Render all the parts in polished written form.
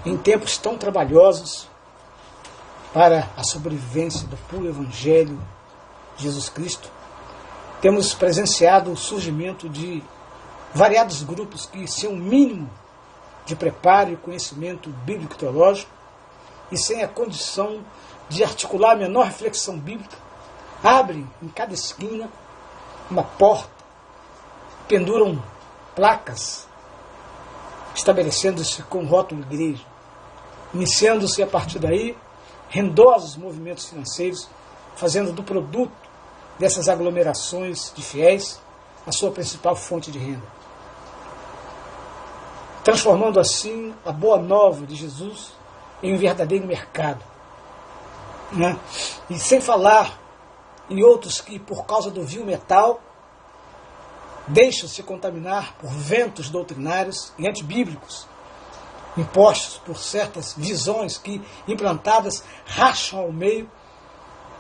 em tempos tão trabalhosos para a sobrevivência do puro Evangelho de Jesus Cristo, temos presenciado o surgimento de variados grupos que, sem o mínimo de preparo e conhecimento bíblico-teológico e sem a condição de articular a menor reflexão bíblica, abrem em cada esquina uma porta, penduram placas, estabelecendo-se com rótulo igreja, iniciando-se a partir daí rendosos movimentos financeiros, fazendo do produto dessas aglomerações de fiéis a sua principal fonte de renda, transformando assim a boa nova de Jesus em um verdadeiro mercado, né? E sem falar em outros que, por causa do vil metal, deixam-se contaminar por ventos doutrinários e antibíblicos, impostos por certas visões que, implantadas, racham ao meio,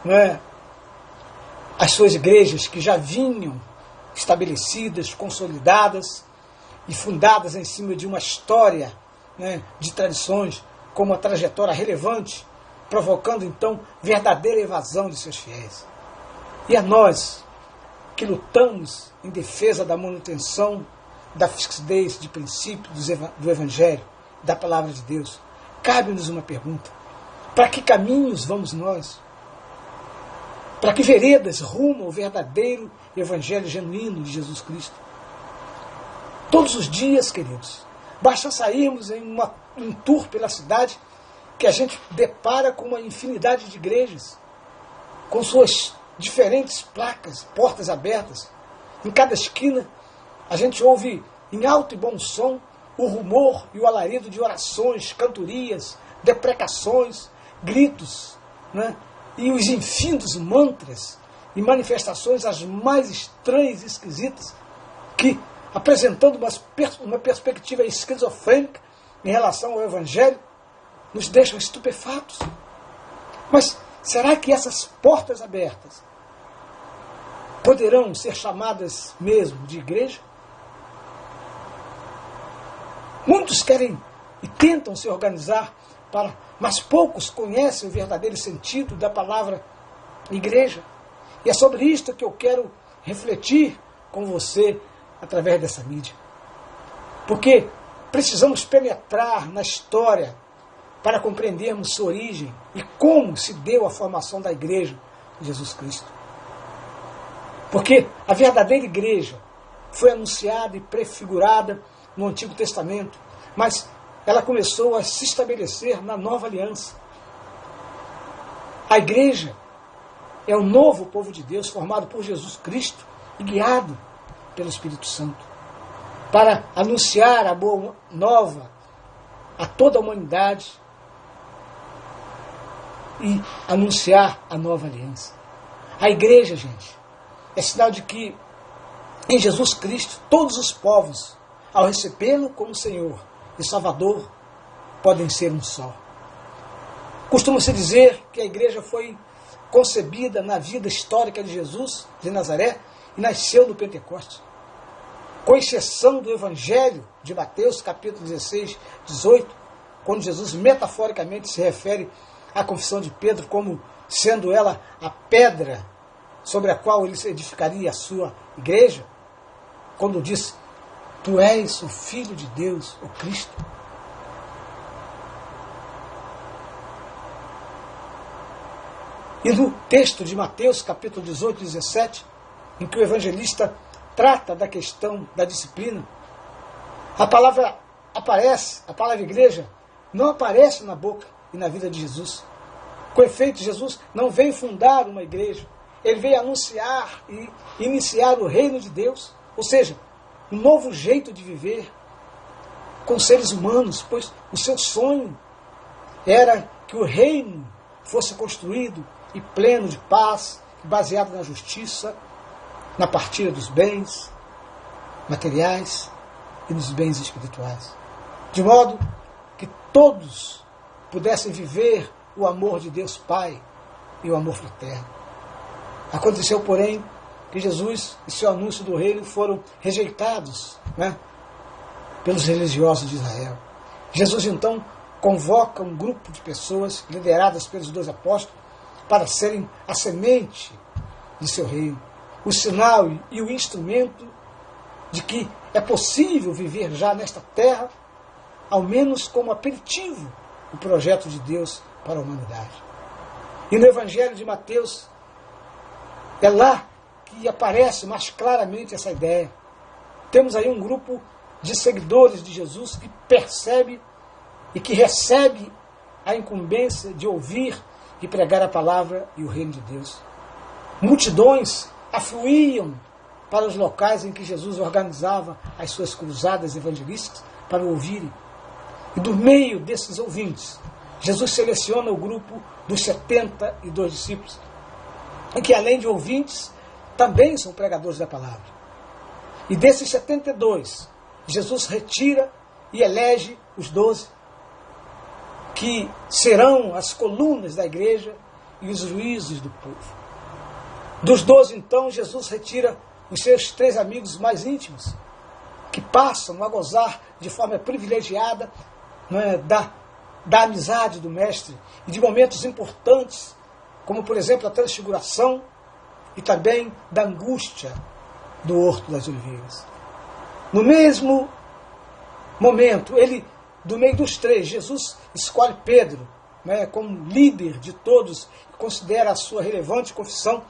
né, as suas igrejas que já vinham estabelecidas, consolidadas e fundadas em cima de uma história, né, de tradições com uma trajetória relevante, provocando então verdadeira evasão de seus fiéis. E a nós, que lutamos em defesa da manutenção da fixidez de princípios do Evangelho, da Palavra de Deus, cabe-nos uma pergunta: para que caminhos vamos nós? Para que veredas rumo ao verdadeiro Evangelho genuíno de Jesus Cristo? Todos os dias, queridos, basta sairmos em um tour pela cidade que a gente depara com uma infinidade de igrejas, com suas diferentes placas, portas abertas. Em cada esquina, a gente ouve em alto e bom som o rumor e o alarido de orações, cantorias, deprecações, gritos, né? E os infindos mantras e manifestações as mais estranhas e esquisitas, que, apresentando uma perspectiva esquizofrênica em relação ao Evangelho, nos deixam estupefatos. Mas será que essas portas abertas poderão ser chamadas mesmo de igreja? Muitos querem e tentam se organizar mas poucos conhecem o verdadeiro sentido da palavra igreja. E é sobre isto que eu quero refletir com você através dessa mídia. Porque precisamos penetrar na história para compreendermos sua origem e como se deu a formação da igreja de Jesus Cristo. Porque a verdadeira igreja foi anunciada e prefigurada no Antigo Testamento, mas ela começou a se estabelecer na Nova Aliança. A igreja é o novo povo de Deus formado por Jesus Cristo e guiado pelo Espírito Santo para anunciar a boa nova a toda a humanidade e anunciar a nova aliança. A igreja, gente, é sinal de que em Jesus Cristo todos os povos, ao recebê-lo como Senhor e Salvador, podem ser um só. Costuma-se dizer que a igreja foi concebida na vida histórica de Jesus de Nazaré e nasceu no Pentecostes. Com exceção do Evangelho de Mateus, capítulo 16, 18, quando Jesus metaforicamente se refere à confissão de Pedro como sendo ela a pedra sobre a qual ele edificaria a sua igreja, quando disse: Tu és o Filho de Deus, o Cristo. E no texto de Mateus, capítulo 18, 17, em que o evangelista trata da questão da disciplina, a palavra aparece, a palavra igreja, não aparece na boca e na vida de Jesus. Com efeito, Jesus não veio fundar uma igreja, ele veio anunciar e iniciar o reino de Deus, ou seja, um novo jeito de viver com seres humanos, pois o seu sonho era que o reino fosse construído e pleno de paz, baseado na justiça, na partilha dos bens materiais e nos bens espirituais, de modo que todos pudessem viver o amor de Deus Pai e o amor fraterno. Aconteceu, porém, que Jesus e seu anúncio do reino foram rejeitados, né, pelos religiosos de Israel. Jesus, então, convoca um grupo de pessoas lideradas pelos 12 apóstolos para serem a semente de seu reino, o sinal e o instrumento de que é possível viver já nesta terra, ao menos como aperitivo, o projeto de Deus para a humanidade. E no Evangelho de Mateus, é lá que aparece mais claramente essa ideia. Temos aí um grupo de seguidores de Jesus que percebe e que recebe a incumbência de ouvir e pregar a palavra e o reino de Deus. Multidões afluíam para os locais em que Jesus organizava as suas cruzadas evangelísticas para o ouvirem. E do meio desses ouvintes, Jesus seleciona o grupo dos 72 discípulos, em que além de ouvintes, também são pregadores da palavra. E desses 72, Jesus retira e elege os 12, que serão as colunas da igreja e os juízes do povo. Dos 12, então, Jesus retira os seus 3 amigos mais íntimos, que passam a gozar de forma privilegiada, não é, da amizade do Mestre e de momentos importantes, como, por exemplo, a transfiguração e também da angústia do Horto das Oliveiras. No mesmo momento, do meio dos 3, Jesus escolhe Pedro, né, como líder de todos, e considera a sua relevante confissão,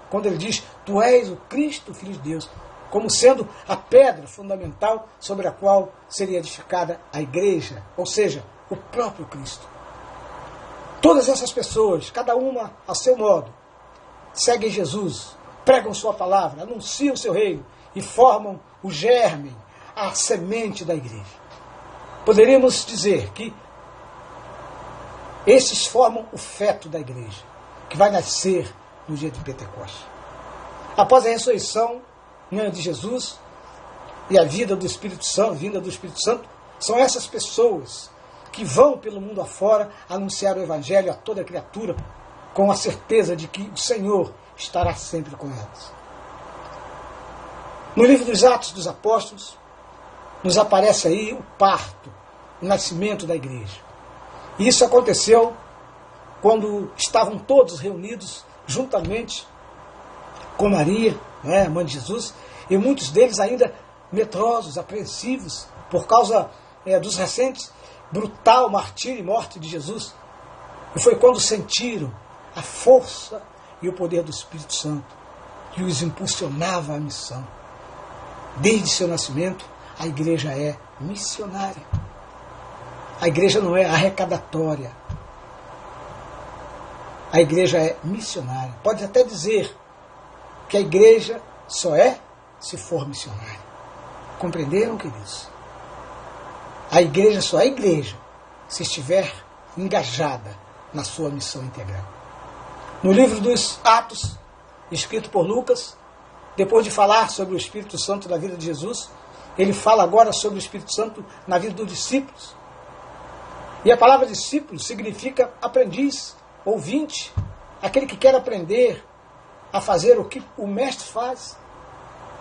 quando ele diz: Tu és o Cristo, o Filho de Deus, como sendo a pedra fundamental sobre a qual seria edificada a igreja, ou seja, o próprio Cristo. Todas essas pessoas, cada uma a seu modo, seguem Jesus, pregam sua palavra, anunciam seu reino e formam o germe, a semente da igreja. Poderíamos dizer que esses formam o feto da igreja, que vai nascer no dia de Pentecostes. Após a ressurreição de Jesus e a vinda do Espírito Santo, são essas pessoas que vão pelo mundo afora anunciar o Evangelho a toda criatura, com a certeza de que o Senhor estará sempre com elas. No livro dos Atos dos Apóstolos, nos aparece aí o parto, o nascimento da igreja. E isso aconteceu quando estavam todos reunidos juntamente com Maria, né, mãe de Jesus, e muitos deles ainda medrosos, apreensivos, por causa dos recentes brutal martírio e morte de Jesus. E foi quando sentiram a força e o poder do Espírito Santo, que os impulsionava à missão. Desde seu nascimento, a igreja é missionária. A igreja não é arrecadatória. A igreja é missionária. Pode até dizer que a igreja só é se for missionária. Compreenderam, queridos? A igreja só é igreja se estiver engajada na sua missão integral. No livro dos Atos, escrito por Lucas, depois de falar sobre o Espírito Santo na vida de Jesus, ele fala agora sobre o Espírito Santo na vida dos discípulos. E a palavra discípulo significa aprendiz, ouvinte, aquele que quer aprender a fazer o que o Mestre faz.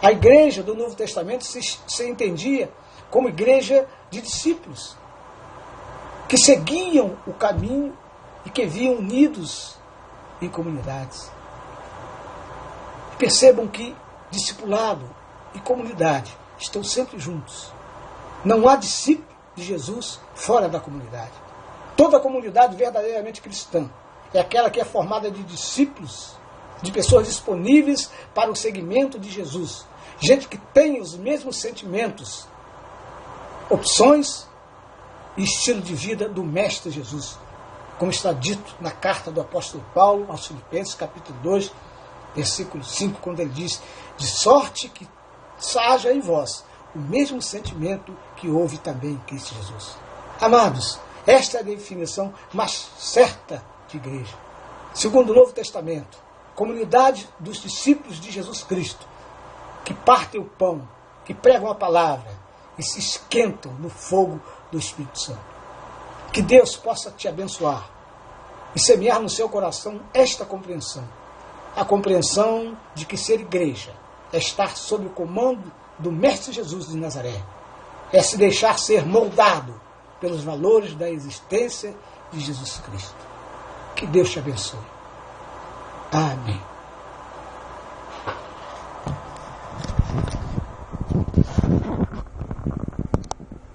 A igreja do Novo Testamento se entendia como igreja de discípulos, que seguiam o caminho e que viviam unidos em comunidades. Percebam que discipulado e comunidade estão sempre juntos. Não há discípulo de Jesus fora da comunidade. Toda a comunidade verdadeiramente cristã é aquela que é formada de discípulos, de pessoas disponíveis para o seguimento de Jesus. Gente que tem os mesmos sentimentos, opções e estilo de vida do Mestre Jesus, como está dito na carta do apóstolo Paulo aos Filipenses, capítulo 2, versículo 5, quando ele diz: de sorte que haja em vós o mesmo sentimento que houve também em Cristo Jesus. Amados, esta é a definição mais certa de igreja. Segundo o Novo Testamento, comunidade dos discípulos de Jesus Cristo, que partem o pão, que pregam a palavra e se esquentam no fogo do Espírito Santo. Que Deus possa te abençoar e semear no seu coração esta compreensão. A compreensão de que ser igreja é estar sob o comando do Mestre Jesus de Nazaré. É se deixar ser moldado pelos valores da existência de Jesus Cristo. Que Deus te abençoe. Amém.